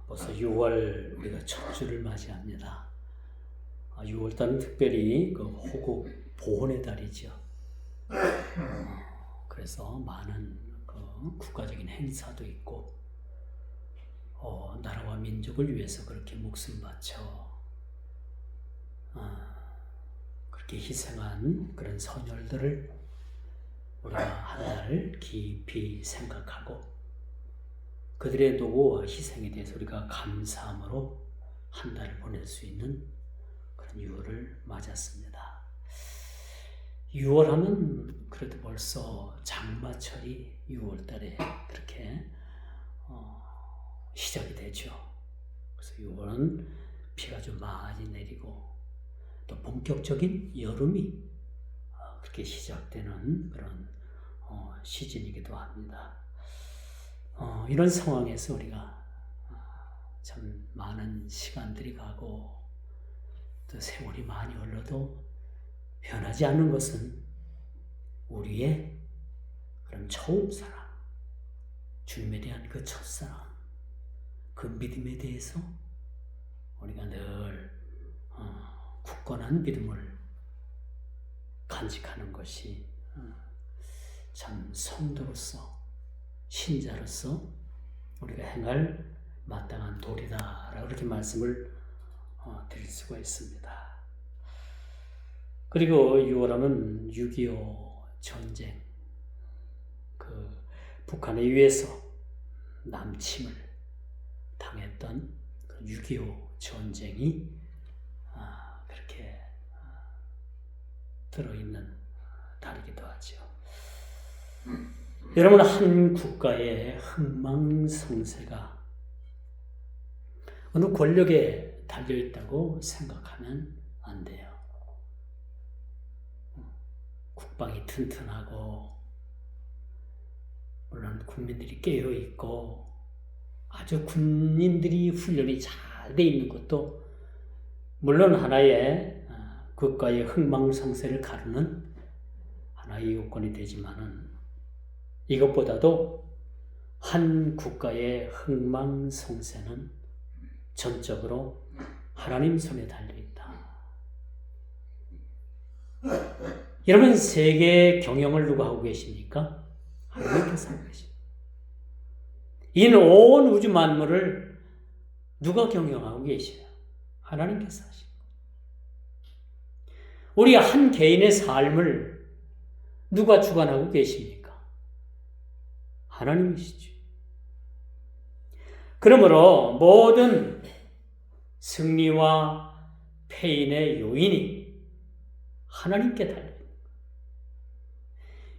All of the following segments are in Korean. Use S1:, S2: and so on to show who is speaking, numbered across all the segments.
S1: 벌써 6월 우리가 첫 주를 맞이합니다. 6월달은 특별히 그 호국 보훈의 달이죠. 그래서 많은 그 국가적인 행사도 있고, 나라와 민족을 위해서 그렇게 목숨 바쳐 그렇게 희생한 그런 선열들을 우리가 한 달 깊이 생각하고 그들의 노고와 희생에 대해서 우리가 감사함으로 한 달을 보낼 수 있는 그런 6월을 맞았습니다. 6월 하면 그래도 벌써 장마철이 6월 달에 그렇게 시작이 되죠. 그래서 6월은 비가 좀 많이 내리고 또 본격적인 여름이 그렇게 시작되는 그런 시즌이기도 합니다. 이런 상황에서 우리가 참 많은 시간들이 가고 또 세월이 많이 흘러도 변하지 않는 것은 우리의 그런 처음 사랑, 주님에 대한 그 첫사랑, 그 믿음에 대해서 우리가 늘 굳건한 믿음을 간직하는 것이 참 성도로서, 신자로서 우리가 행할 마땅한 도리다라고 이렇게 말씀을 드릴 수가 있습니다. 그리고 6월하면 6.25 전쟁, 그 북한에 의해서 남침을 당했던 그 6.25 전쟁이 그렇게 들어있는 달이기도 하죠. 여러분, 한 국가의 흥망성쇠가 어느 권력에 달려있다고 생각하면 안 돼요. 국방이 튼튼하고 물론 국민들이 깨어있고 아주 군인들이 훈련이 잘 돼 있는 것도 물론 하나의 국가의 흥망성쇠를 가르는 하나의 요건이 되지만은 이것보다도 한 국가의 흥망성쇠는 전적으로 하나님 손에 달려있다. 여러분, 세계 경영을 누가 하고 계십니까? 하나님께서 하고 계십니다. 이 온 우주 만물을 누가 경영하고 계시냐? 하나님께서 하십니다. 우리 한 개인의 삶을 누가 주관하고 계십니까? 하나님이시죠. 그러므로 모든 승리와 패인의 요인이 하나님께 달려있는 거예요.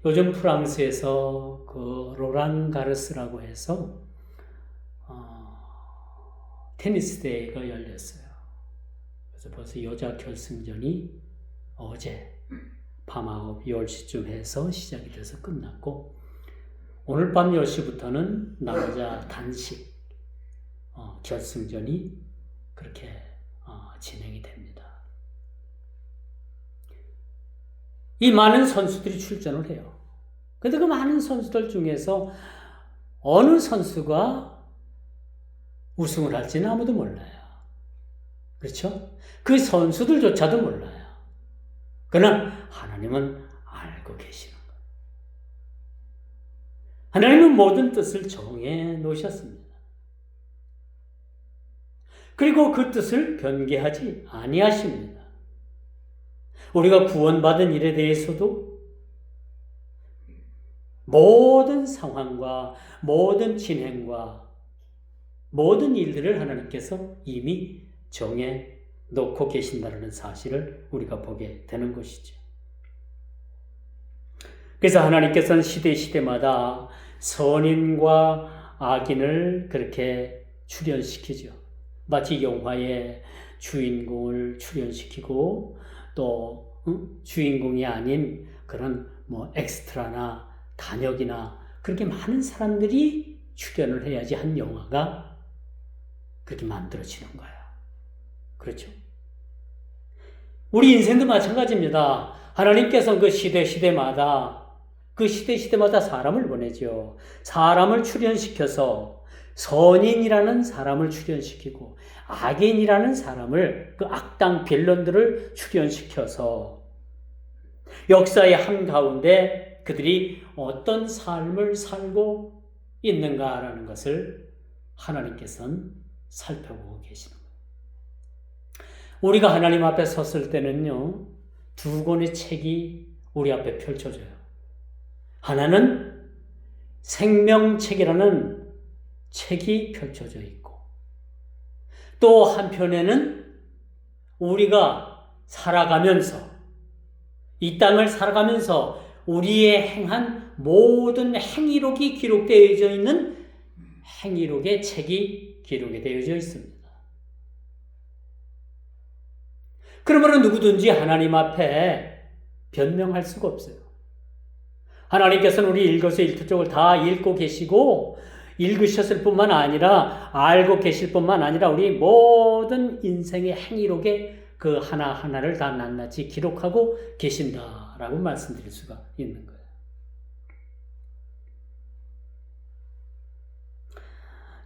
S1: 요즘 프랑스에서 그 로랑 가르스라고 해서 테니스 대회가 열렸어요. 그래서 벌써 여자 결승전이 어제 밤 9시, 10시쯤 해서 시작이 돼서 끝났고, 오늘 밤 10시부터는 남자 단식 결승전이 그렇게 진행이 됩니다. 이 많은 선수들이 출전을 해요. 그런데 그 많은 선수들 중에서 어느 선수가 우승을 할지는 아무도 몰라요. 그렇죠? 그 선수들조차도 몰라요. 그러나 하나님은 알고 계시는 거예요. 하나님은 모든 뜻을 정해 놓으셨습니다. 그리고 그 뜻을 변개하지 아니하십니다. 우리가 구원받은 일에 대해서도 모든 상황과 모든 진행과 모든 일들을 하나님께서 이미 정해 놓고 계신다는 사실을 우리가 보게 되는 것이죠. 그래서 하나님께서는 시대마다 선인과 악인을 그렇게 출현시키죠. 마치 영화의 주인공을 출현시키고 또 주인공이 아닌 그런 엑스트라나 단역이나 그렇게 많은 사람들이 출연을 해야지 한 영화가 그렇게 만들어지는 거예요. 그렇죠? 우리 인생도 마찬가지입니다. 하나님께서는 그 시대마다 사람을 보내죠. 사람을 출현시켜서 선인이라는 사람을 출현시키고 악인이라는 사람을, 그 악당 빌런들을 출현시켜서 역사의 한가운데 그들이 어떤 삶을 살고 있는가라는 것을 하나님께서는 살펴보고 계시는 거예요. 우리가 하나님 앞에 섰을 때는요, 두 권의 책이 우리 앞에 펼쳐져요. 하나는 생명책이라는 책이 펼쳐져 있고, 또 한편에는 우리가 살아가면서, 이 땅을 살아가면서 우리의 행한 모든 행위록이 기록되어져 있는 행위록의 책이 기록이 되어져 있습니다. 그러므로 누구든지 하나님 앞에 변명할 수가 없어요. 하나님께서는 우리 일거수일투족을 다 읽고 계시고, 읽으셨을 뿐만 아니라 알고 계실 뿐만 아니라 우리 모든 인생의 행위록에 그 하나하나를 다 낱낱이 기록하고 계신다라고 말씀드릴 수가 있는 거예요.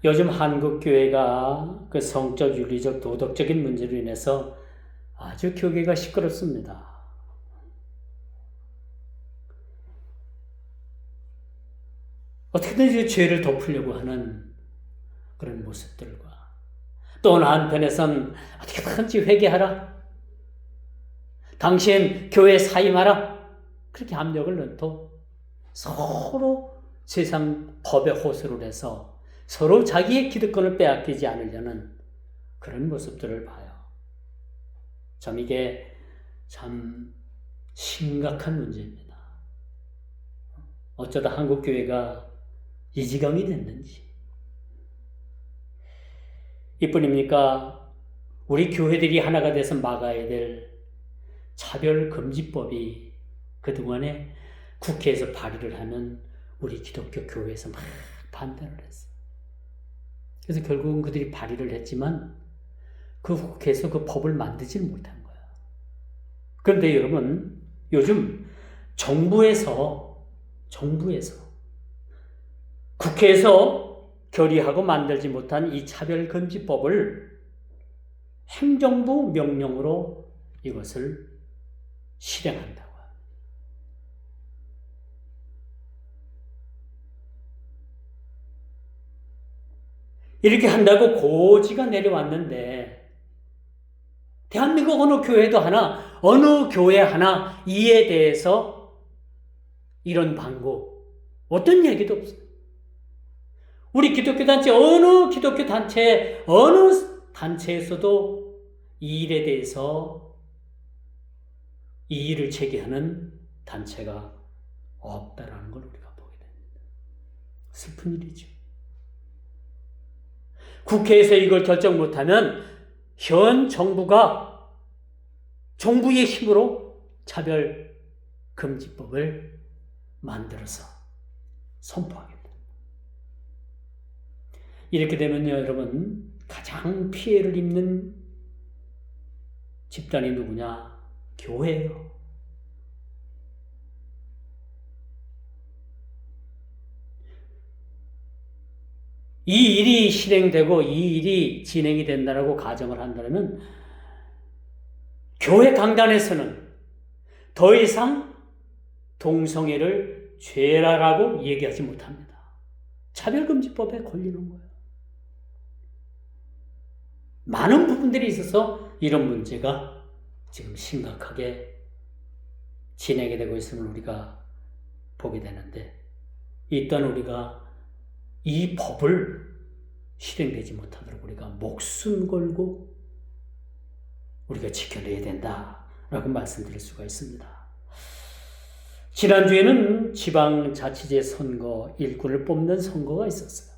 S1: 요즘 한국교회가 그 성적, 윤리적, 도덕적인 문제로 인해서 아주 교계가 시끄럽습니다. 어떻게든 죄를 덮으려고 하는 그런 모습들과, 또 어느 한편에선 어떻게든지 회개하라, 당신 교회에 사임하라, 그렇게 압력을 넣고 서로 세상 법에 호소를 해서 서로 자기의 기득권을 빼앗기지 않으려는 그런 모습들을 봐요. 참 이게 참 심각한 문제입니다. 어쩌다 한국교회가 이 지경이 됐는지. 이뿐입니까? 우리 교회들이 하나가 돼서 막아야 될 차별금지법이 그동안에 국회에서 발의를 하면 우리 기독교 교회에서 막 반대를 했어요. 그래서 결국은 그들이 발의를 했지만 그 국회에서 그 법을 만들지 못한 거예요. 그런데 여러분, 요즘 정부에서 국회에서 결의하고 만들지 못한 이 차별금지법을 행정부 명령으로 이것을 실행한다고 합니다. 이렇게 한다고 고지가 내려왔는데, 대한민국 어느 교회 하나 이에 대해서 이런 방구, 어떤 얘기도 없어요. 우리 기독교 단체, 어느 기독교 단체, 어느 단체에서도 이 일에 대해서 이의를 제기하는 단체가 없다라는 걸 우리가 보게 됩니다. 슬픈 일이죠. 국회에서 이걸 결정 못하면 현 정부가 정부의 힘으로 차별금지법을 만들어서 선포하겠다. 이렇게 되면요, 여러분, 가장 피해를 입는 집단이 누구냐? 교회예요. 이 일이 실행되고 이 일이 진행이 된다라고 가정을 한다면 교회 강단에서는 더 이상 동성애를 죄라라고 얘기하지 못합니다. 차별금지법에 걸리는 거예요. 많은 부분들이 있어서 이런 문제가 지금 심각하게 진행이 되고 있음을 우리가 보게 되는데, 일단 우리가 이 법을 실행되지 못하도록 우리가 목숨 걸고 우리가 지켜내야 된다라고 말씀드릴 수가 있습니다. 지난주에는 지방자치제 선거, 일꾼을 뽑는 선거가 있었어요.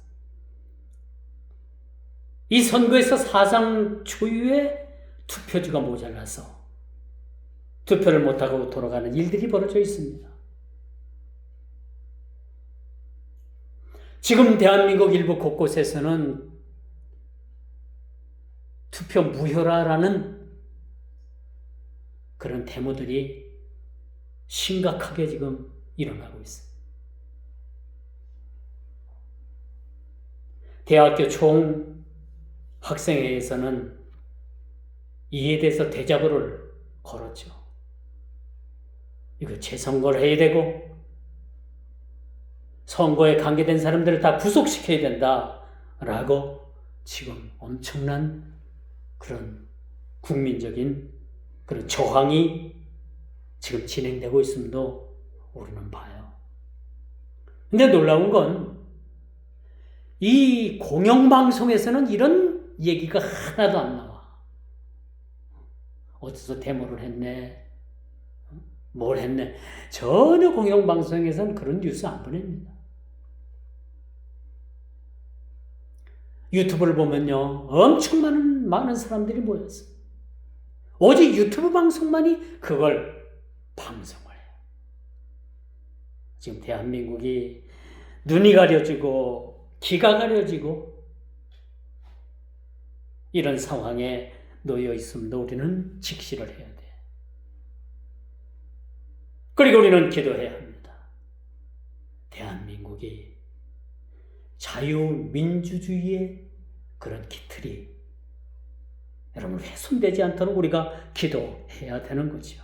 S1: 이 선거에서 사상 초유의 투표지가 모자라서 투표를 못하고 돌아가는 일들이 벌어져 있습니다. 지금 대한민국 일부 곳곳에서는 투표 무효라라는 그런 데모들이 심각하게 지금 일어나고 있어요. 대학교 총 학생회에서는 이에 대해서 대자보를 걸었죠. 이거 재선거를 해야 되고 선거에 관계된 사람들을 다 구속시켜야 된다라고 지금 엄청난 그런 국민적인 그런 저항이 지금 진행되고 있음도 우리는 봐요. 근데 놀라운 건 이 공영방송에서는 이런 얘기가 하나도 안 나와. 어디서 데모를 했네, 뭘 했네. 전혀 공영방송에서는 그런 뉴스 안 보냅니다. 유튜브를 보면요, 엄청 많은 사람들이 모였어요. 오직 유튜브 방송만이 그걸 방송을 해요. 지금 대한민국이 눈이 가려지고 귀가 가려지고 이런 상황에 놓여 있음도 우리는 직시를 해야 돼. 그리고 우리는 기도해야 합니다. 대한민국이 자유민주주의의 그런 기틀이 여러분 훼손되지 않도록 우리가 기도해야 되는 거죠.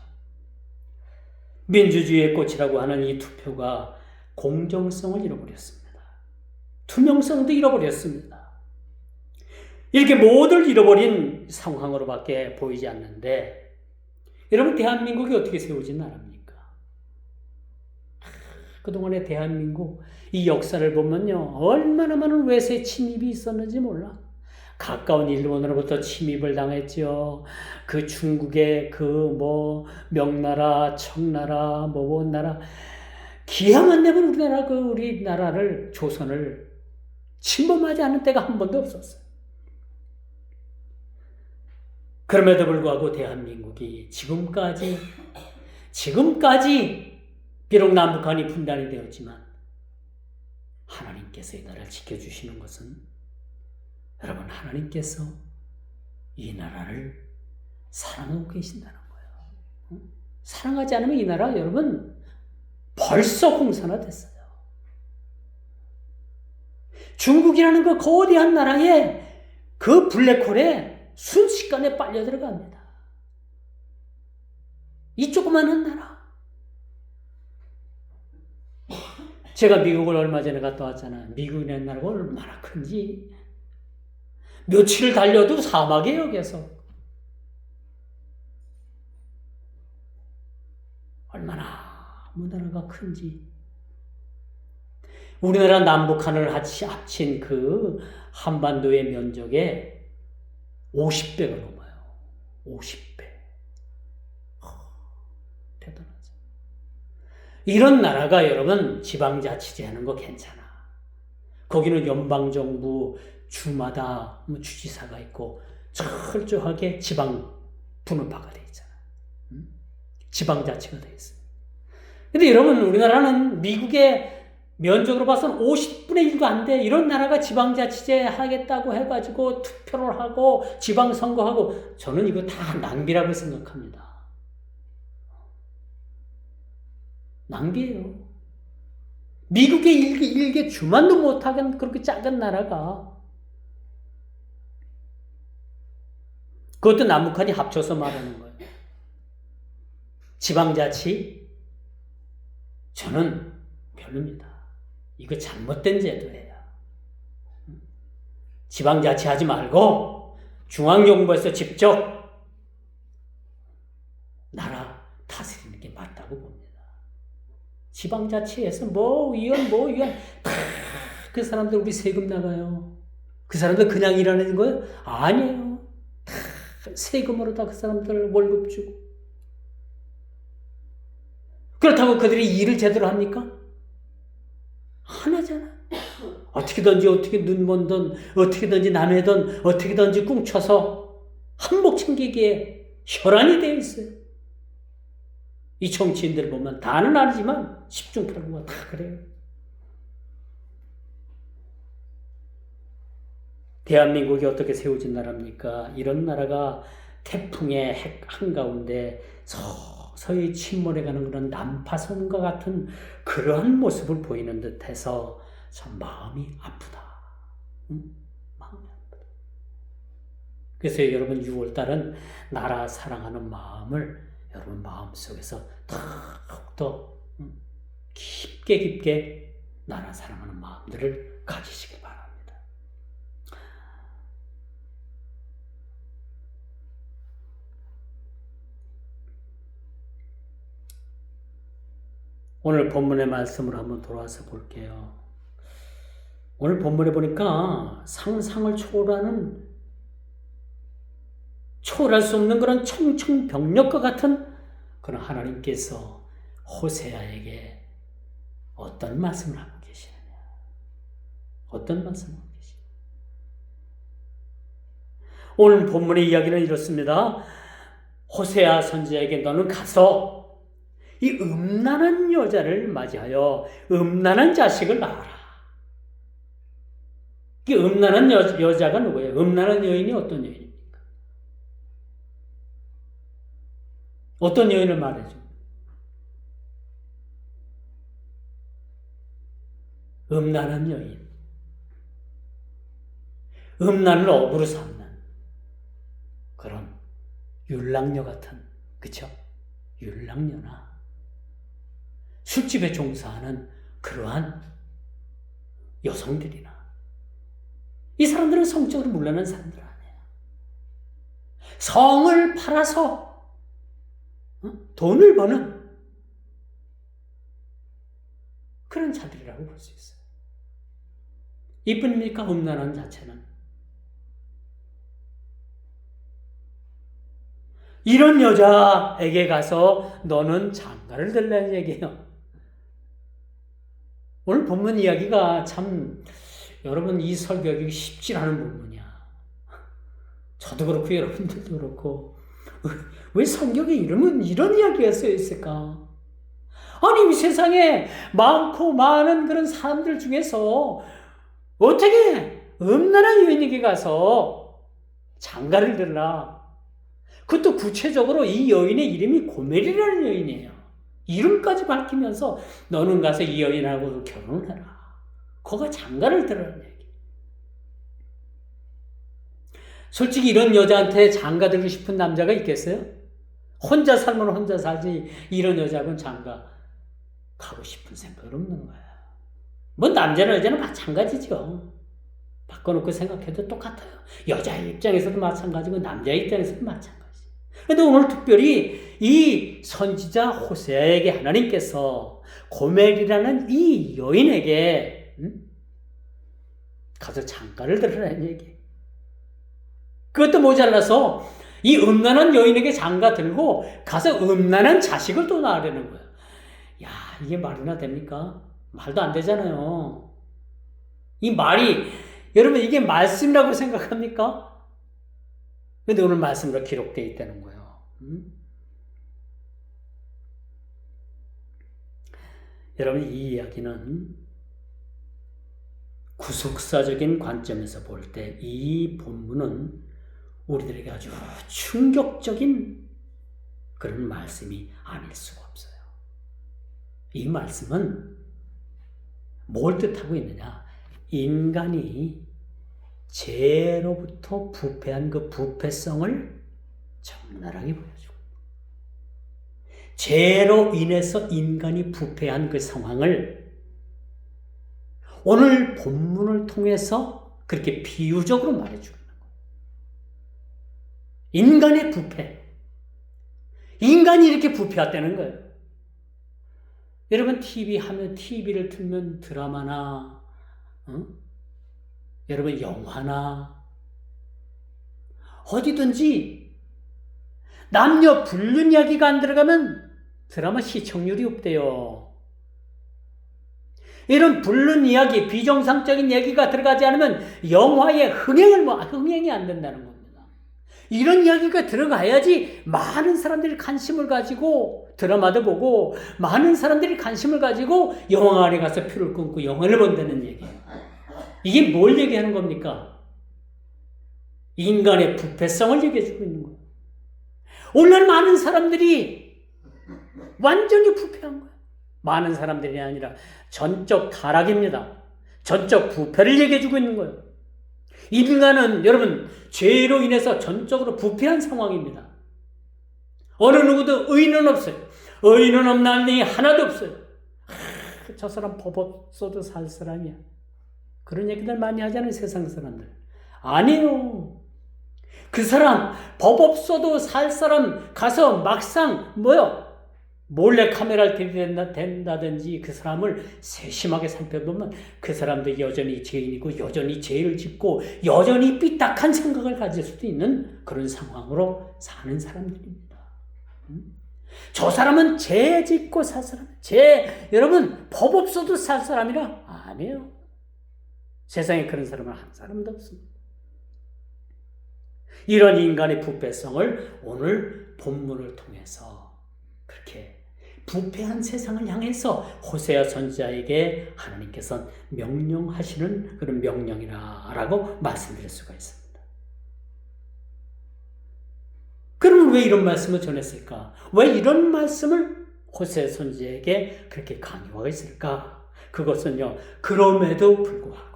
S1: 민주주의의 꽃이라고 하는 이 투표가 공정성을 잃어버렸습니다. 투명성도 잃어버렸습니다. 이렇게 모두를 잃어버린 상황으로밖에 보이지 않는데 여러분 대한민국이 어떻게 세워진 나라입니까? 그동안의 대한민국 이 역사를 보면요, 얼마나 많은 외세 침입이 있었는지 몰라. 가까운 일본으로부터 침입을 당했죠. 그 중국의 명나라, 청나라, 원나라, 기야만 되면 우리나라를 조선을 침범하지 않은 때가 한 번도 없었어요. 그럼에도 불구하고 대한민국이 지금까지 비록 남북한이 분단이 되었지만 하나님께서 이 나라를 지켜주시는 것은 여러분 하나님께서 이 나라를 사랑하고 계신다는 거예요. 사랑하지 않으면 이 나라 여러분 벌써 공산화됐어요. 중국이라는 그 거대한 나라에 그 블랙홀에 순식간에 빨려 들어갑니다. 이 조그마한 나라. 제가 미국을 얼마 전에 갔다 왔잖아요. 미국이라는 나라가 얼마나 큰지. 며칠을 달려도 사막이에요, 계속. 얼마나 나라가 큰지. 우리나라 남북한을 합친 그 한반도의 면적의 50배가 넘어요. 50배. 대단하죠. 이런 나라가 여러분 지방자치제 하는 거 괜찮아. 거기는 연방정부 주마다 주지사가 있고 철저하게 지방 분업화가 돼 있잖아. 지방자치가 돼 있어요. 근데 여러분 우리나라는 미국의 면적으로 봐서는 50분의 1도 안 돼. 이런 나라가 지방자치제 하겠다고 해가지고 투표를 하고 지방선거하고 저는 이거 다 낭비라고 생각합니다. 낭비예요. 미국의 일개 주만도 못하는 그렇게 작은 나라가 그것도 남북한이 합쳐서 말하는 거예요. 지방자치 저는 별로입니다. 이거 잘못된 제도예요. 지방자치 하지 말고 중앙정부에서 직접 나라 다스리는 게 맞다고 봅니다. 지방자치에서 위원 다 그 사람들 우리 세금 나가요. 그 사람들 그냥 일하는 거예요? 아니에요. 다 세금으로 다 그 사람들 월급 주고. 그렇다고 그들이 일을 제대로 합니까? 안 하잖아. 어떻게든지 눈먼 어떻게든지 남의 돈 어떻게든지 꿍쳐서 한몫 챙기기에 혈안이 되어 있어요. 이 정치인들 보면 다는 아니지만 10중 8구가 다 그래요. 대한민국이 어떻게 세워진 나라입니까? 이런 나라가 태풍의 핵 한가운데 서서히 침몰해가는 그런 난파선과 같은 그러한 모습을 보이는 듯해서 참 마음이 아프다. 망령합니다. 그래서 여러분 6월달은 나라 사랑하는 마음을 여러분 마음속에서 더욱더 깊게 나라 사랑하는 마음들을 가지시길 바랍니다. 오늘 본문의 말씀으로 한번 돌아와서 볼게요. 오늘 본문에 보니까 상상을 초월할 수 없는 그런 청청병력과 같은 그런 하나님께서 호세아에게 어떤 말씀을 하고 계시느냐. 어떤 말씀을 하고 계시느냐. 오늘 본문의 이야기는 이렇습니다. 호세아 선지자에게 너는 가서 이 음란한 여자를 맞이하여 음란한 자식을 낳아라. 이 음란한 여자가 누구예요? 음란한 여인이 어떤 여인입니까? 어떤 여인을 말해줘? 음란한 여인. 음란을 업으로 삼는 그런 율랑녀 같은, 그쵸? 율랑녀나 술집에 종사하는 그러한 여성들이나 이 사람들은 성적으로 물러난 사람들 아니에요. 성을 팔아서 돈을 버는 그런 자들이라고 볼 수 있어요. 이뿐입니까? 음란한 자체는. 이런 여자에게 가서 너는 장가를 들라는 얘기예요. 오늘 본문 이야기가 참 여러분 이 설교하기 쉽지 않은 부분이야. 저도 그렇고 여러분들도 그렇고 왜 성경에 이런 이야기가 쓰여 있을까? 아니 이 세상에 많고 많은 그런 사람들 중에서 어떻게 음란한 여인에게 가서 장가를 들라? 그것도 구체적으로 이 여인의 이름이 고멜이라는 여인이에요. 이름까지 밝히면서 너는 가서 이 여인하고 결혼을 해라. 거가 장가를 들으라는 얘기. 솔직히 이런 여자한테 장가 들고 싶은 남자가 있겠어요? 혼자 살면 혼자 살지 이런 여자하고는 장가 가고 싶은 생각은 없는 거야. 뭐 남자나 여자는 마찬가지죠. 바꿔놓고 생각해도 똑같아요. 여자의 입장에서도 마찬가지고 남자의 입장에서도 마찬가지. 그런데 오늘 특별히 이 선지자 호세아에게 하나님께서 고멜이라는 이 여인에게 가서 장가를 들으라는 얘기. 그것도 모자라서 이 음란한 여인에게 장가 들고 가서 음란한 자식을 또 낳으려는 거야. 야, 이게 말이나 됩니까? 말도 안 되잖아요. 이 말이 여러분 이게 말씀이라고 생각합니까? 근데 오늘 말씀으로 기록되어 있다는 거예요. 여러분 이 이야기는 구속사적인 관점에서 볼 때 이 본문은 우리들에게 아주 충격적인 그런 말씀이 아닐 수가 없어요. 이 말씀은 뭘 뜻하고 있느냐? 인간이 죄로부터 부패한 그 부패성을 적나라하게 보여주고 죄로 인해서 인간이 부패한 그 상황을 오늘 본문을 통해서 그렇게 비유적으로 말해주는 거예요. 인간의 부패. 인간이 이렇게 부패했다는 거예요. 여러분 TV를 틀면 드라마나 여러분 영화나 어디든지 남녀 불륜 이야기가 안 들어가면 드라마 시청률이 없대요. 이런 불륜 이야기, 비정상적인 얘기가 들어가지 않으면 영화의 흥행이 안 된다는 겁니다. 이런 이야기가 들어가야지 많은 사람들이 관심을 가지고 드라마도 보고 많은 사람들이 관심을 가지고 영화관에 가서 표를 끊고 영화를 본다는 얘기예요. 이게 뭘 얘기하는 겁니까? 인간의 부패성을 얘기해주고 있는 거예요. 오늘날 많은 사람들이 완전히 부패한 거예요. 많은 사람들이 아니라 전적 타락입니다. 전적 부패를 얘기해주고 있는 거예요. 인간은 여러분 죄로 인해서 전적으로 부패한 상황입니다. 어느 누구도 의인은 없어요. 의인은 없나니 하나도 없어요. 저 사람 법 없어도 살 사람이야. 그런 얘기들 많이 하잖아요, 세상 사람들. 아니에요. 그 사람 법 없어도 살 사람 가서 막상 몰래 카메라를 들이댄다든지 그 사람을 세심하게 살펴보면 그 사람도 여전히 죄인이고 여전히 죄를 짓고 여전히 삐딱한 생각을 가질 수도 있는 그런 상황으로 사는 사람들입니다. 저 사람은 죄 짓고 살 사람, 여러분 법 없어도 살 사람이라 아니에요. 세상에 그런 사람은 한 사람도 없습니다. 이런 인간의 부패성을 오늘 본문을 통해서 그렇게 부패한 세상을 향해서 호세아 선지자에게 하나님께서 명령하시는 그런 명령이라고 말씀드릴 수가 있습니다. 그러면 왜 이런 말씀을 전했을까? 왜 이런 말씀을 호세아 선지자에게 그렇게 강요하고 있을까? 그것은요, 그럼에도 불구하고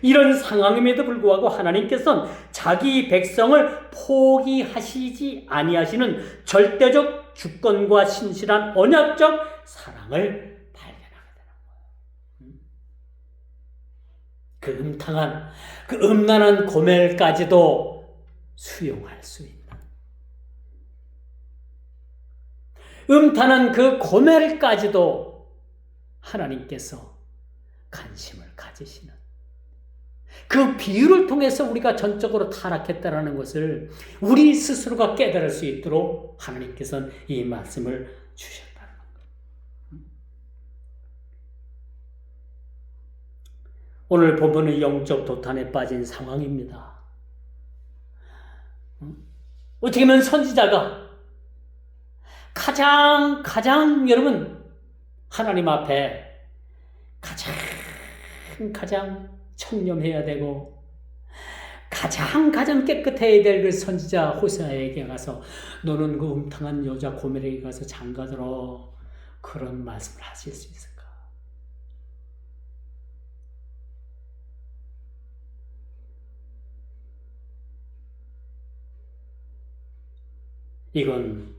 S1: 이런 상황임에도 불구하고 하나님께서는 자기 백성을 포기하시지 아니하시는 절대적 주권과 신실한 언약적 사랑을 발견하게 되는 거예요. 그 음란한 고멜까지도 수용할 수 있는, 음탄한 그 고멜까지도 하나님께서 관심을 가지시는 그 비유를 통해서 우리가 전적으로 타락했다는 것을 우리 스스로가 깨달을 수 있도록 하나님께서는 이 말씀을 주셨다는 겁니다. 오늘 본문은 영적 도탄에 빠진 상황입니다. 어떻게 보면 선지자가 가장 여러분 하나님 앞에 가장 청렴해야 되고 가장 깨끗해야 될 그 선지자 호세아에게 가서 너는 그 음탕한 여자 고멜에게 가서 장가들어, 그런 말씀을 하실 수 있을까? 이건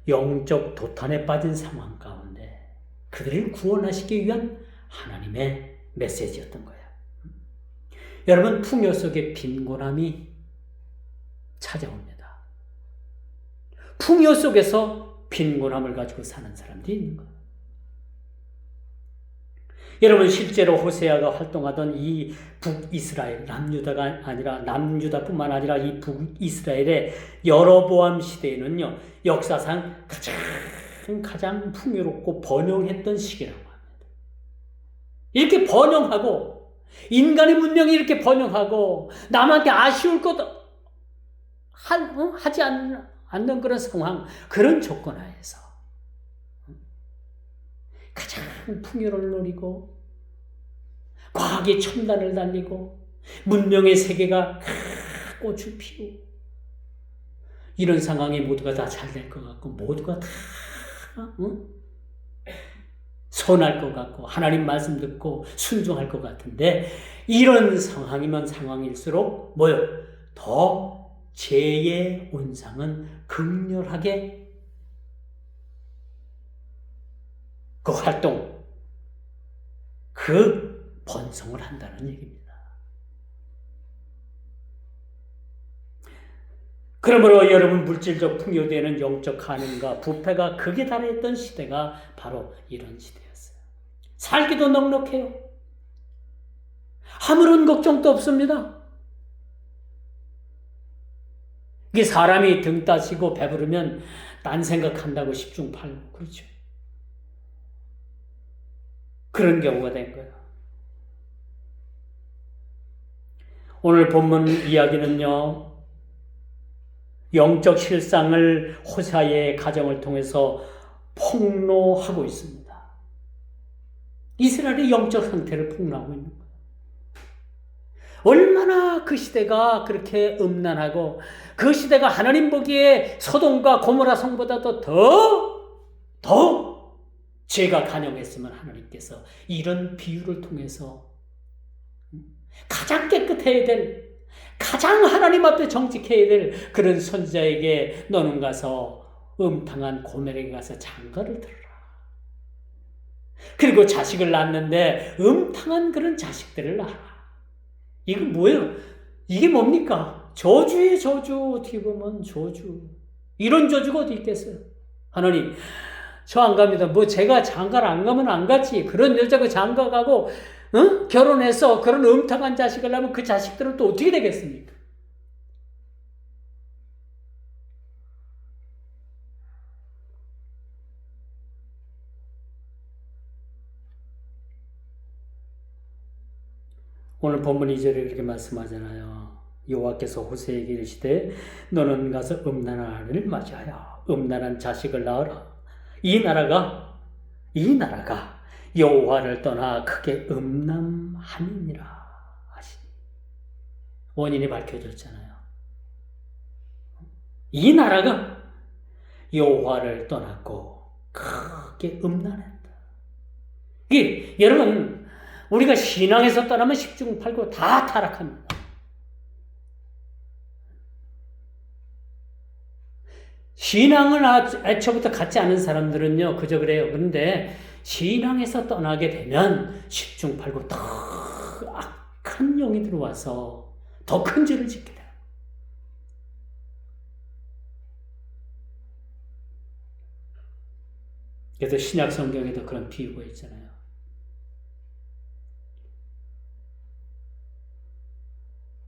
S1: 영적 도탄에 빠진 상황 가운데 그들을 구원하시기 위한 하나님의 메시지였던 거예요. 여러분, 풍요 속에 빈곤함이 찾아옵니다. 풍요 속에서 빈곤함을 가지고 사는 사람들이 있는 거예요. 여러분, 실제로 호세아가 활동하던 이 북이스라엘, 남유다뿐만 아니라 이 북이스라엘의 여로보암 시대에는요, 역사상 가장 풍요롭고 번영했던 시기라고 합니다. 이렇게 번영하고 인간의 문명이 이렇게 번영하고 남한테 아쉬울 것 하지 않는 그런 상황, 그런 조건 하에서 가장 풍요를 누리고 과학의 첨단을 달리고 문명의 세계가 꽃을 피우고 이런 상황에 모두가 다 잘 될 것 같고 모두가 다 선할 것 같고 하나님 말씀 듣고 순종할 것 같은데, 이런 상황이면 상황일수록 더 죄의 온상은 극렬하게 그 활동, 그 번성을 한다는 얘기입니다. 그러므로 여러분, 물질적 풍요되는 영적 가능과 부패가 극에 달했던 시대가 바로 이런 시대였어요. 살기도 넉넉해요. 아무런 걱정도 없습니다. 이게 사람이 등 따시고 배부르면 딴 생각한다고 10중 8구, 그렇죠. 그런 경우가 된 거예요. 오늘 본문 이야기는요, 영적 실상을 호세아의 가정을 통해서 폭로하고 있습니다. 이스라엘의 영적 상태를 폭로하고 있는 거예요. 얼마나 그 시대가 그렇게 음란하고 그 시대가 하나님 보기에 소돔과 고모라 성보다도 더 죄가 간영했으면 하나님께서 이런 비유를 통해서 가장 깨끗해야 될, 가장 하나님 앞에 정직해야 될 그런 선지자에게 너는 가서 음탕한 고멜에게 가서 장가를 들어라. 그리고 자식을 낳는데 음탕한 그런 자식들을 낳아라. 이거 뭐예요? 이게 뭡니까? 저주의 저주. 어떻게 보면 저주. 이런 저주가 어디 있겠어요? 하나님, 저 안 갑니다. 뭐 제가 장가를 안 가면 안 가지. 그런 여자가 장가 가고 결혼해서 그런 음탕한 자식을 낳으면 그 자식들은 또 어떻게 되겠습니까? 오늘 본문 2절에 이렇게 말씀하잖아요. 여호와께서 호세에게 이르시되 너는 가서 음란한 아내를 맞이하여 음란한 자식을 낳으라. 이 나라가 여호와를 떠나 크게 음란함이니라 하시니. 원인이 밝혀졌잖아요. 이 나라가 여호와를 떠났고 크게 음란했다. 이게 여러분, 우리가 신앙에서 떠나면 십중팔구 다 타락합니다. 신앙을 애초부터 갖지 않은 사람들은요, 그저 그래요. 그런데 신앙에서 떠나게 되면 십중팔구 더 악한 영이 들어와서 더 큰 죄를 짓게 돼요. 그래서 신약 성경에도 그런 비유가 있잖아요.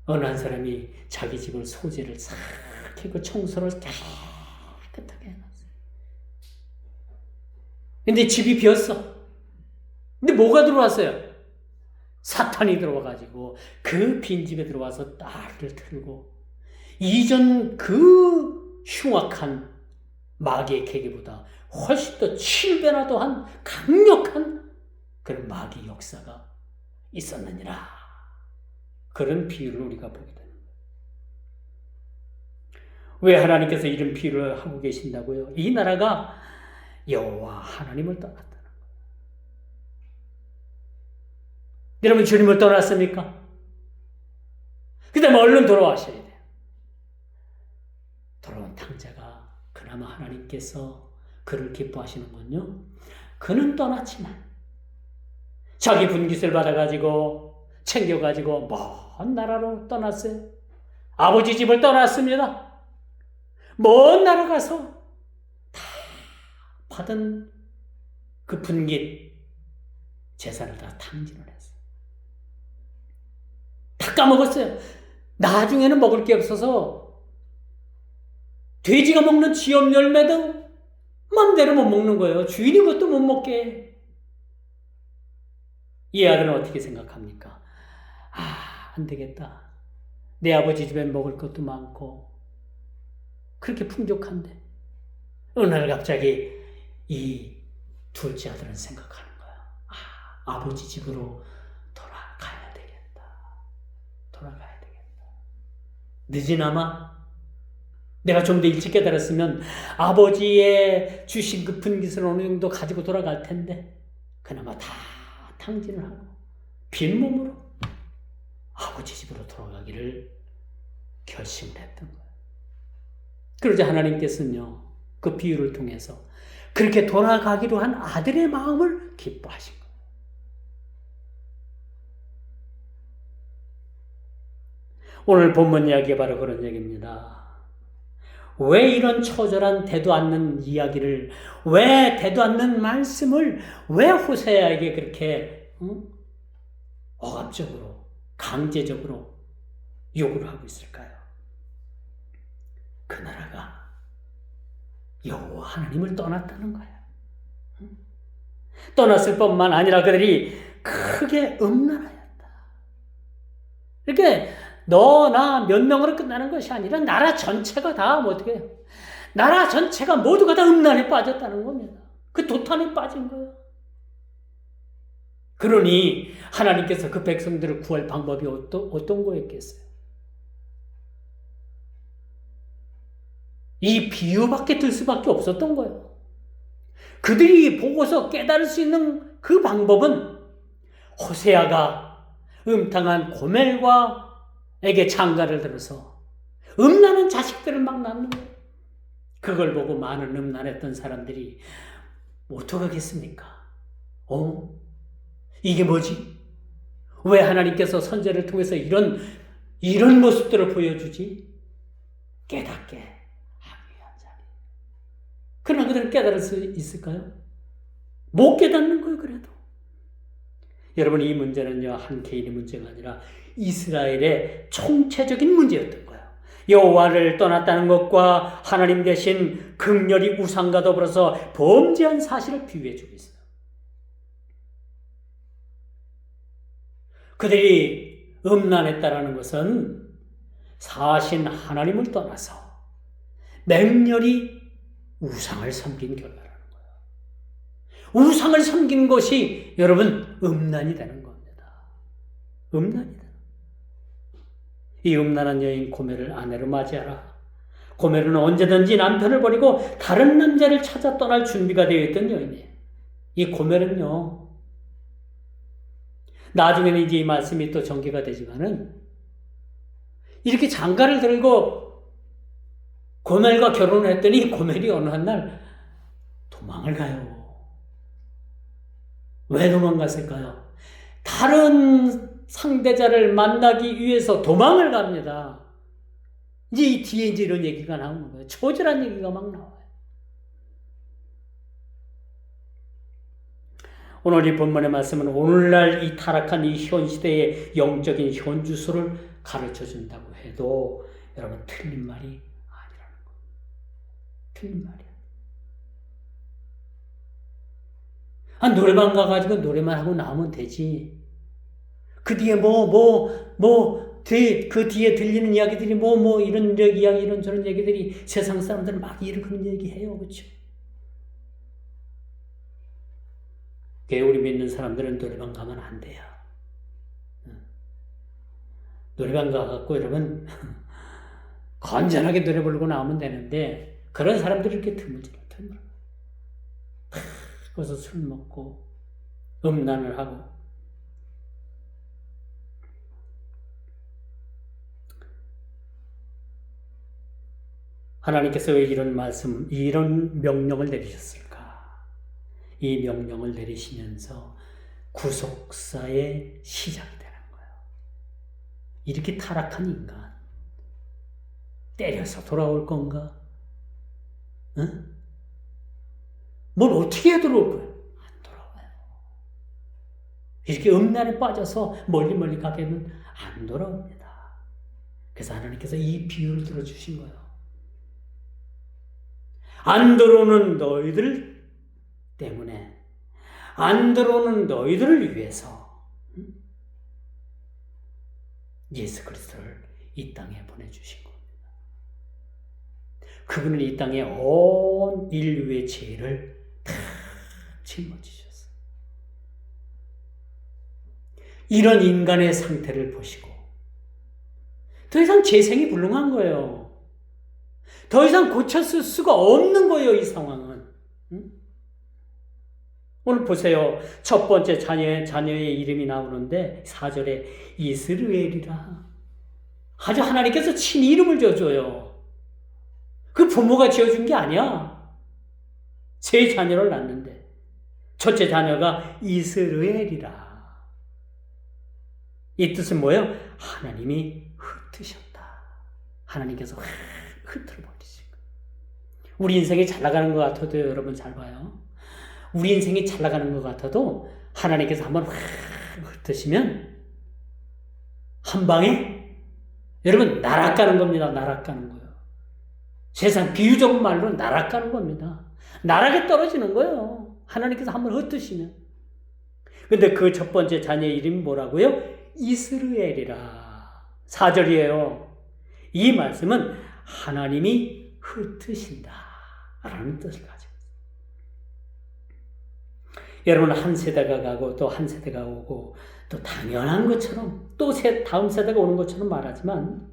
S1: 어느 한 사람이 자기 집을 소재를 싹 해고 청소를 깨끗하게 해놨어요. 근데 집이 비었어. 근데 뭐가 들어왔어요? 사탄이 들어와가지고 그 빈집에 들어와서 따를 틀고 이전 그 흉악한 마귀의 계기보다 훨씬 더 7배나 더한 강력한 그런 마귀 역사가 있었느니라. 그런 비유를 우리가 보게 되는 거예요. 왜 하나님께서 이런 비유를 하고 계신다고요? 이 나라가 여호와 하나님을 떠났다는 거예요. 여러분, 주님을 떠났습니까? 그 다음에 얼른 돌아와셔야 돼요. 돌아온 탕자가 그나마 하나님께서 그를 기뻐하시는군요. 그는 떠났지만 자기 분깃을 받아가지고 챙겨가지고 먼 나라로 떠났어요. 아버지 집을 떠났습니다. 먼 나라 가서 다 받은 그 분깃 재산을 다 탕진을 했어요. 다 까먹었어요. 나중에는 먹을 게 없어서 돼지가 먹는 지엽 열매도 맘대로 못 먹는 거예요. 주인이 그것도 못 먹게. 이 아들은 어떻게 생각합니까? 안 되겠다. 내 아버지 집에 먹을 것도 많고 그렇게 풍족한데 어느 날 갑자기 이 둘째 아들은 생각하는 거야. 아버지 집으로 돌아가야 되겠다. 돌아가야 되겠다. 늦이나마 내가 좀 더 일찍 깨달았으면 아버지의 주신 그 분깃을 어느 정도 가지고 돌아갈 텐데 그나마 다 탕진을 하고 빈몸으로 아버지 집으로 돌아가기를 결심을 했던 거예요. 그러자 하나님께서는요, 그 비유를 통해서 그렇게 돌아가기로 한 아들의 마음을 기뻐하신 거예요. 오늘 본문 이야기가 바로 그런 얘기입니다. 왜 이런 처절한 되도 않는 이야기를, 왜 되도 않는 말씀을 왜 호세아에게 그렇게 억압적으로 강제적으로 요구를 하고 있을까요? 그 나라가 여호와 하나님을 떠났다는 거야. 떠났을 뿐만 아니라 그들이 크게 음란하였다. 이렇게 너, 나 몇 명으로 끝나는 것이 아니라 나라 전체가 다 어떻게 해요? 나라 전체가 모두가 다 음란에 빠졌다는 겁니다. 그 도탄에 빠진 거예요. 그러니 하나님께서 그 백성들을 구할 방법이 어떤 거였겠어요? 이 비유밖에 들 수밖에 없었던 거예요. 그들이 보고서 깨달을 수 있는 그 방법은 호세아가 음탕한 고멜과에게 장가를 들어서 음란한 자식들을 막 낳는 거예요. 그걸 보고 많은 음란했던 사람들이 어떡하겠습니까? 이게 뭐지? 왜 하나님께서 선지자를 통해서 이런 모습들을 보여주지? 깨닫게 하기 위한 자리. 그러나 그들은 깨달을 수 있을까요? 못 깨닫는 거예요, 그래도. 여러분, 이 문제는요, 한 개인의 문제가 아니라 이스라엘의 총체적인 문제였던 거예요. 여호와를 떠났다는 것과 하나님 대신 극렬히 우상과 더불어서 범죄한 사실을 비유해주고 있어요. 그들이 음란했다라는 것은 사신 하나님을 떠나서 맹렬히 우상을 섬긴 결과라는 거예요. 우상을 섬긴 것이 여러분 음란이 되는 겁니다. 음란이 되는. 이 음란한 여인 고멜을 아내로 맞이하라. 고멜은 언제든지 남편을 버리고 다른 남자를 찾아 떠날 준비가 되어 있던 여인이에요. 이 고멜은요, 나중에는 이제 이 말씀이 또 전개가 되지만은 이렇게 장가를 들고 고멜과 결혼을 했더니 고멜이 어느 날 도망을 가요. 왜 도망갔을까요? 다른 상대자를 만나기 위해서 도망을 갑니다. 이제 이 뒤에 이제 이런 얘기가 나오는 거예요. 초절한 얘기가 막 나와요. 오늘 이 본문의 말씀은 오늘날 이 타락한 이 현 시대의 영적인 현주소를 가르쳐 준다고 해도 여러분 틀린 말이 아니라는 거예요. 틀린 말이야. 노래방 가가지고 노래만 하고 나오면 되지. 그 뒤에 그 뒤에 들리는 이야기들이 이런 이야기, 이런저런 얘기들이 세상 사람들은 막 그런 얘기해요. 그렇죠? 우리 믿는 사람들은 노래방 가면 안 돼요. 노래방 가갖고 여러분 건전하게 노래 부르고 나오면 되는데 그런 사람들이 이렇게 드물지가 드물어. 거기서 술 먹고 음란을 하고. 하나님께서 왜 이런 명령을 내리셨을까? 이 명령을 내리시면서 구속사의 시작이 되는 거예요. 이렇게 타락한 인간, 때려서 돌아올 건가? 응? 뭘 어떻게 해 돌아올 거예요? 안 돌아와요. 이렇게 음란에 빠져서 멀리 가게는 안 돌아옵니다. 그래서 하나님께서 이 비유를 들어주신 거예요. 안 들어오는 너희들 때문에, 안 들어오는 너희들을 위해서 예수 그리스도를 이 땅에 보내주신 겁니다. 그분은 이 땅에 온 인류의 죄를 다 짊어지셨어요. 이런 인간의 상태를 보시고 더 이상 재생이 불능한 거예요. 더 이상 고쳤을 수가 없는 거예요, 이 상황은. 오늘 보세요. 첫 번째 자녀의 이름이 나오는데 4절에 이스라엘이라. 아주 하나님께서 친 이름을 지어줘요. 그 부모가 지어준 게 아니야. 세 자녀를 낳는데 첫째 자녀가 이스라엘이라. 이 뜻은 뭐예요? 하나님이 흩으셨다. 하나님께서 흩어버리시고. 우리 인생이 잘 나가는 것 같아도 여러분 잘 봐요. 우리 인생이 잘 나가는 것 같아도 하나님께서 한번 흩으시면 한 방에 여러분 날아가는 겁니다. 날아가는 거예요. 세상 비유적 말로 날아가는 겁니다. 나락에 떨어지는 거예요. 하나님께서 한번 흩으시면. 근데 그 첫 번째 자녀의 이름이 뭐라고요? 이스라엘이라. 4절이에요. 이 말씀은 하나님이 흩으신다 라는 뜻을 가지고 있어요. 여러분, 한 세대가 가고 또 한 세대가 오고 또 당연한 것처럼 또 다음 세대가 오는 것처럼 말하지만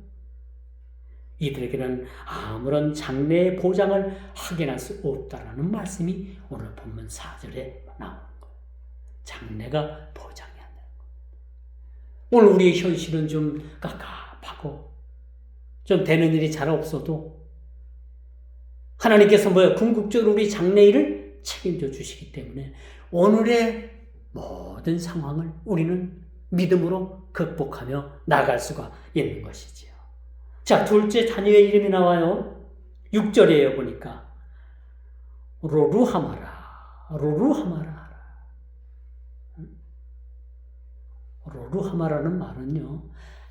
S1: 이들에게는 아무런 장래의 보장을 확인할 수 없다라는 말씀이 오늘 본문 4절에 나오는 거예요. 장래가 보장이 안 되는 거예요. 오늘 우리의 현실은 좀 깝깝하고 좀 되는 일이 잘 없어도 하나님께서 궁극적으로 우리 장래일을 책임져 주시기 때문에 오늘의 모든 상황을 우리는 믿음으로 극복하며 나갈 수가 있는 것이지요. 자, 둘째 자녀의 이름이 나와요. 6절이에요, 보니까. 로루하마라. 로루하마라는 말은요,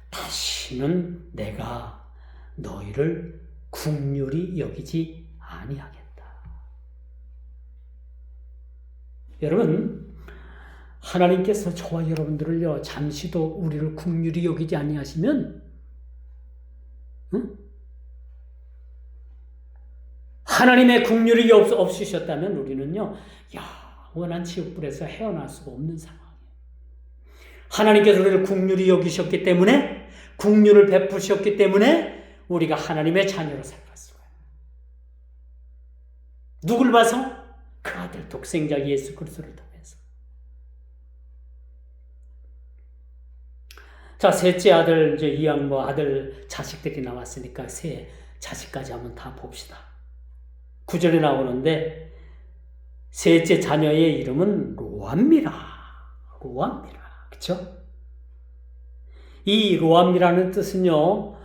S1: 다시는 내가 너희를 긍휼히 여기지 아니하겠다. 여러분, 하나님께서 저와 여러분들을요, 잠시도 우리를 긍휼히 여기지 아니하시면, 하나님의 긍휼이 없으셨다면 우리는요, 영원한 지옥불에서 헤어날 수가 없는 상황이에요. 하나님께서 우리를 긍휼히 여기셨기 때문에, 긍휼을 베푸셨기 때문에 우리가 하나님의 자녀로 살아갈 수가 있어요. 누굴 봐서? 그 아들 독생자 예수 그리스도를 통해서. 자, 셋째 아들, 이제 이왕 아들 자식들이 나왔으니까 세 자식까지 한번 다 봅시다. 9절에 나오는데 셋째 자녀의 이름은 로암미라. 그쵸? 이 로암미라는 뜻은요,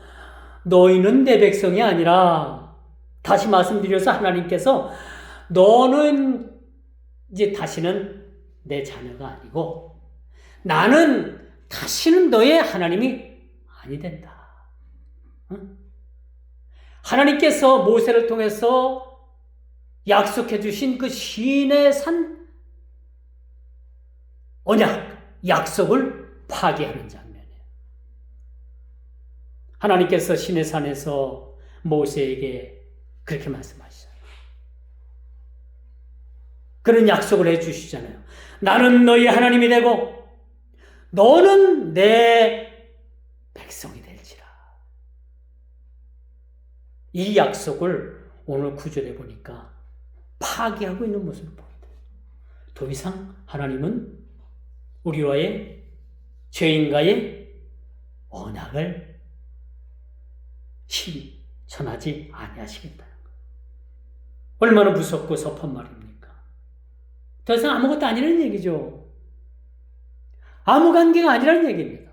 S1: 너희는 내 백성이 아니라, 다시 말씀드려서 하나님께서 너는 이제 다시는 내 자녀가 아니고 나는 다시는 너의 하나님이 아니 된다. 하나님께서 모세를 통해서 약속해 주신 그 시내 산 언약, 약속을 파기하는 장면이에요. 하나님께서 시내 산에서 모세에게 그렇게 말씀하시잖아요. 그런 약속을 해 주시잖아요. 나는 너희 하나님이 되고 너는 내 백성이 될지라. 이 약속을 오늘 9절에 보니까 파기하고 있는 모습을 보입니다. 더 이상 하나님은 우리와의 죄인과의 언약을 실천하지 아니하시겠다는 것. 얼마나 무섭고 섭한 말입니까? 더 이상 아무것도 아니라는 얘기죠. 아무 관계가 아니라는 얘기입니다.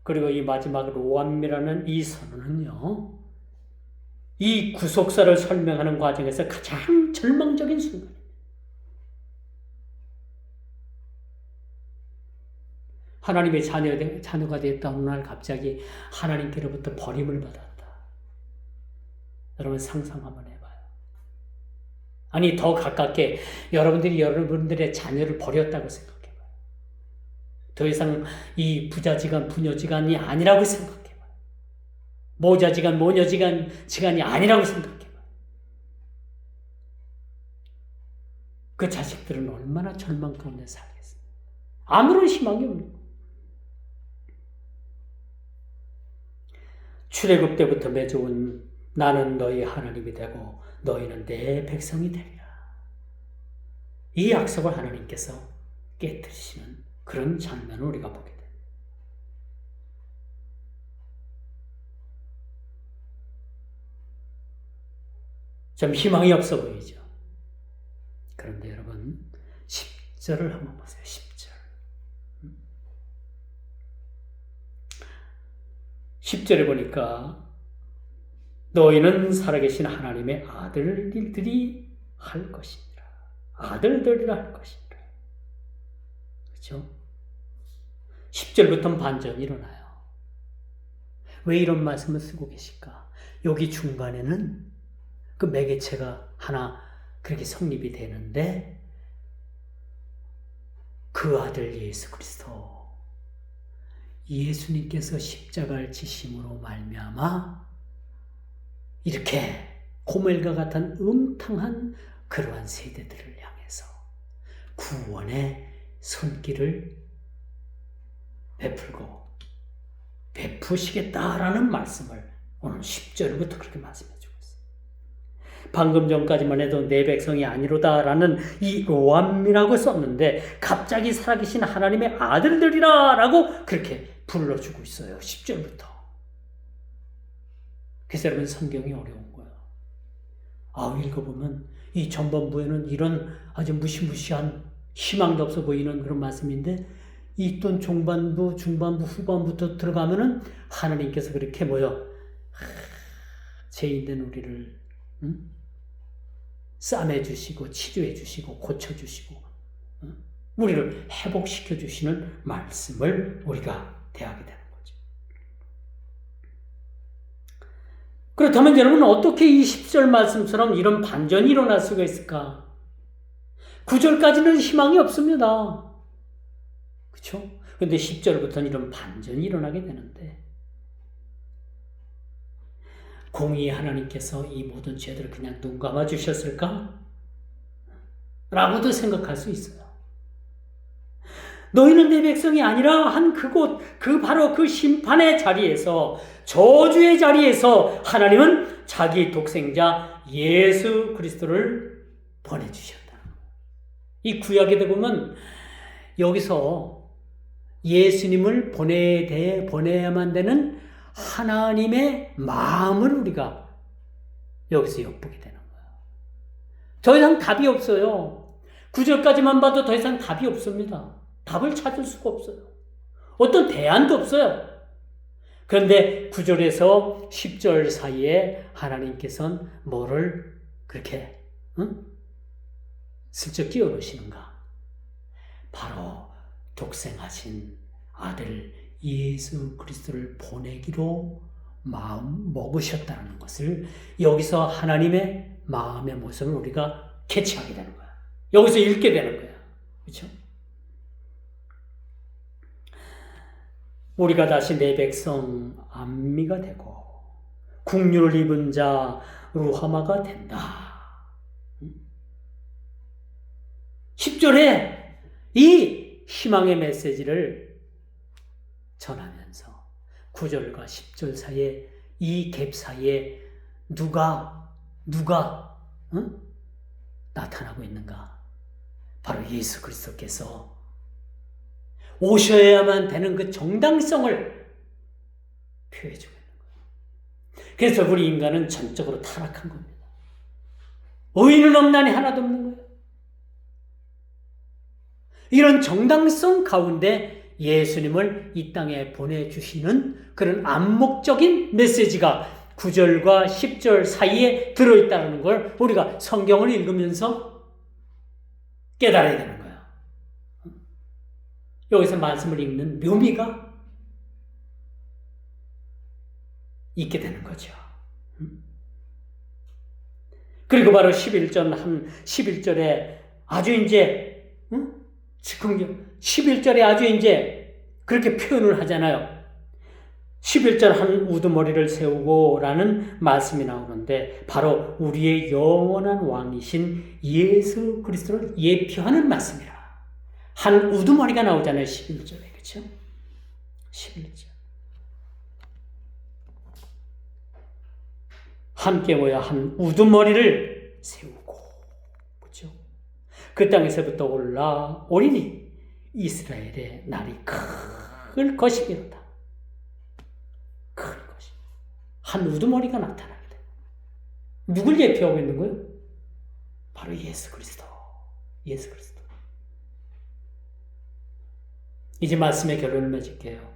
S1: 그리고 이 마지막 로암미라는 이 선언은요, 이 구속사를 설명하는 과정에서 가장 절망적인 순간입니다. 하나님의 자녀가 되었다 어느 날 갑자기 하나님께로부터 버림을 받았다. 여러분 상상 한번 해봐요. 아니 더 가깝게 여러분들이 여러분들의 자녀를 버렸다고 생각해봐요. 더 이상 이 부자지간 부녀지간이 아니라고 생각해봐요. 모자지간 모녀지간이 아니라고 생각해봐요. 그 자식들은 얼마나 절망 가운데 살겠어요. 아무런 희망이 없는 거예요. 출애굽 때부터 맺어온 나는 너희 하나님이 되고 너희는 내 백성이 되리라. 이 약속을 하나님께서 깨뜨리시는 그런 장면을 우리가 보게 됩니다. 좀 희망이 없어 보이죠. 그런데 여러분 10절을 한번 보세요. 10절. 10절에 보니까 너희는 살아계신 하나님의 아들들이 할 것이니라. 아들들이라 할 것이니라. 그렇죠? 10절부터는 반전이 일어나요. 왜 이런 말씀을 쓰고 계실까? 여기 중간에는 그 매개체가 하나 그렇게 성립이 되는데 그 아들 예수 그리스도 예수님께서 십자가를 지심으로 말미암아 이렇게 고멜과 같은 음탕한 그러한 세대들을 향해서 구원의 손길을 베푸시겠다라는 말씀을 오늘 10절부터 그렇게 말씀해 주고 있어요. 방금 전까지만 해도 내 백성이 아니로다라는 이 로암이라고 썼는데 갑자기 살아계신 하나님의 아들들이라라고 그렇게 불러주고 있어요. 10절부터. 그래서 여러분 성경이 어려운 거예요. 읽어보면 이 전반부에는 이런 아주 무시무시한 희망도 없어 보이는 그런 말씀인데 이 또 중반부, 후반부터 들어가면은 하나님께서 그렇게 죄인된 우리를 싸매주시고 치료해주시고 고쳐주시고 우리를 회복시켜주시는 말씀을 우리가 대하게 되는 거죠. 그렇다면 여러분 어떻게 이 10절 말씀처럼 이런 반전이 일어날 수가 있을까? 9절까지는 희망이 없습니다. 그렇죠? 그런데 10절부터는 이런 반전이 일어나게 되는데 공의의 하나님께서 이 모든 죄들을 그냥 눈 감아 주셨을까? 라고도 생각할 수 있어요. 너희는 내 백성이 아니라 한 그곳, 바로 그 심판의 자리에서, 저주의 자리에서 하나님은 자기 독생자 예수 그리스도를 보내주셨다. 이 구약에 보면 여기서 예수님을 보내야만 되는 하나님의 마음을 우리가 여기서 엿보게 되는 거예요. 더 이상 답이 없어요. 9절까지만 봐도 더 이상 답이 없습니다. 답을 찾을 수가 없어요. 어떤 대안도 없어요. 그런데 9절에서 10절 사이에 하나님께서는 뭐를 그렇게 슬쩍 끼워 넣으시는가? 바로 독생하신 아들 예수 그리스도를 보내기로 마음 먹으셨다는 것을 여기서 하나님의 마음의 모습을 우리가 캐치하게 되는 거야. 여기서 읽게 되는 거야. 그렇죠? 우리가 다시 내 백성 암미가 되고 국류를 입은 자 루하마가 된다. 10절에 이 희망의 메시지를 전하면서 9절과 10절 사이에 이 갭 사이에 누가 나타나고 있는가? 바로 예수 그리스도께서 오셔야만 되는 그 정당성을 표해주고 있는 거예요. 그래서 우리 인간은 전적으로 타락한 겁니다. 의인은 없나니 하나도 없는 거예요. 이런 정당성 가운데 예수님을 이 땅에 보내주시는 그런 암묵적인 메시지가 9절과 10절 사이에 들어있다는 걸 우리가 성경을 읽으면서 깨달아야 되는 거예요. 여기서 말씀을 읽는 묘미가 있게 되는 거죠. 그리고 바로 11절에 아주 이제 11절에 아주 이제 그렇게 표현을 하잖아요. 11절 한 우두머리를 세우고 라는 말씀이 나오는데 바로 우리의 영원한 왕이신 예수 그리스도를 예표하는 말씀이라. 한 우두머리가 나오잖아요. 11절에. 그렇죠? 11절. 함께 모여 한 우두머리를 세우고 그렇죠? 그 땅에서부터 올라오리니 이스라엘의 날이 클 것이니로다. 클 것이. 한 우두머리가 나타나게 돼. 누굴 예표하고 있는 거예요? 바로 예수 그리스도. 예수 그리스도. 이제 말씀의 결론을 맺을게요.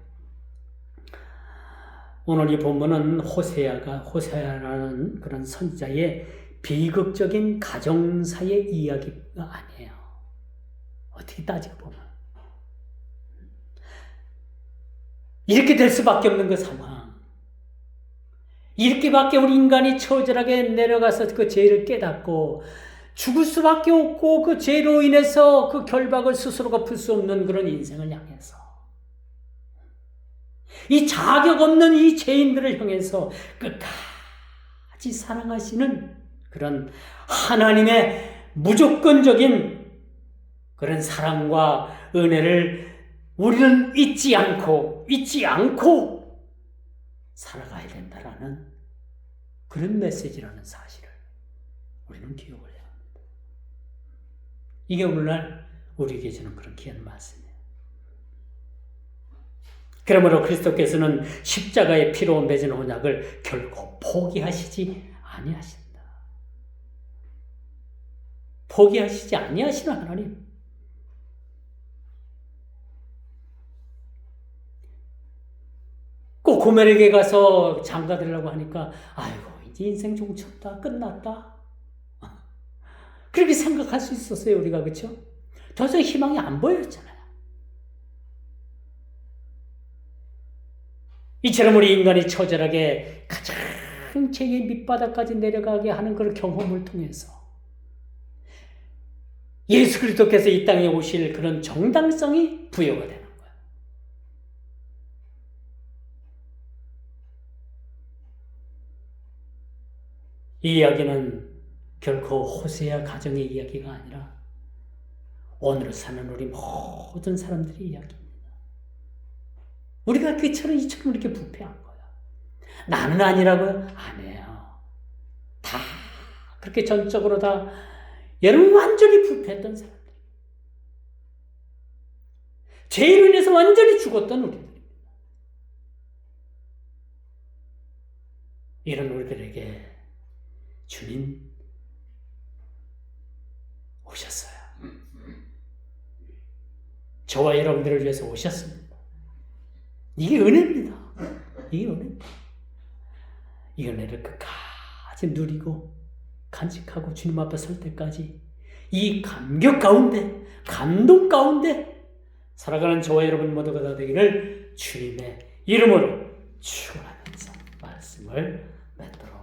S1: 오늘 이 본문은 호세아라는 그런 선지자의 비극적인 가정사의 이야기가 아니에요. 어떻게 따지고 보면. 이렇게 될 수밖에 없는 그 상황. 이렇게밖에 우리 인간이 처절하게 내려가서 그 죄를 깨닫고 죽을 수밖에 없고 그 죄로 인해서 그 결박을 스스로가 풀 수 없는 그런 인생을 향해서 이 자격 없는 이 죄인들을 향해서 끝까지 사랑하시는 그런 하나님의 무조건적인 그런 사랑과 은혜를 우리는 잊지 않고 살아가야 된다라는 그런 메시지라는 사실을 우리는 기억을 해야 합니다. 이게 오늘날 우리에게 주는 그런 귀한 말씀이에요. 그러므로 그리스도께서는 십자가의 피로 맺은 언약을 결코 포기하시지 아니하신다. 포기하시지 아니하시는 하나님. 꼭 고멜에게 가서 장가들라고 하니까 아이고 이제 인생 종쳤다 끝났다 그렇게 생각할 수 있었어요 우리가. 그렇죠? 더 이상 희망이 안 보였잖아요. 이처럼 우리 인간이 처절하게 가장 죄의 밑바닥까지 내려가게 하는 그런 경험을 통해서 예수 그리스도께서 이 땅에 오실 그런 정당성이 부여가 되는 거예요. 이 이야기는 결코 호세아 가정의 이야기가 아니라 오늘 사는 우리 모든 사람들의 이야기입니다. 우리가 이처럼 이렇게 부패한 거야. 나는 아니라고요? 아니에요. 다 그렇게 전적으로 다 여러분 완전히 부패했던 사람들. 죄로 인해서 완전히 죽었던 우리들입니다. 이런 우리들에게 주님 오셨어요. 저와 여러분들을 위해서 오셨습니다. 이게 은혜입니다. 이게 은혜입니다. 이 은혜를 끝까지 누리고 간직하고 주님 앞에 설 때까지 이 감격 가운데, 감동 가운데 살아가는 저와 여러분 모두가 다 되기를 주님의 이름으로 축원하면서 말씀을 맺도록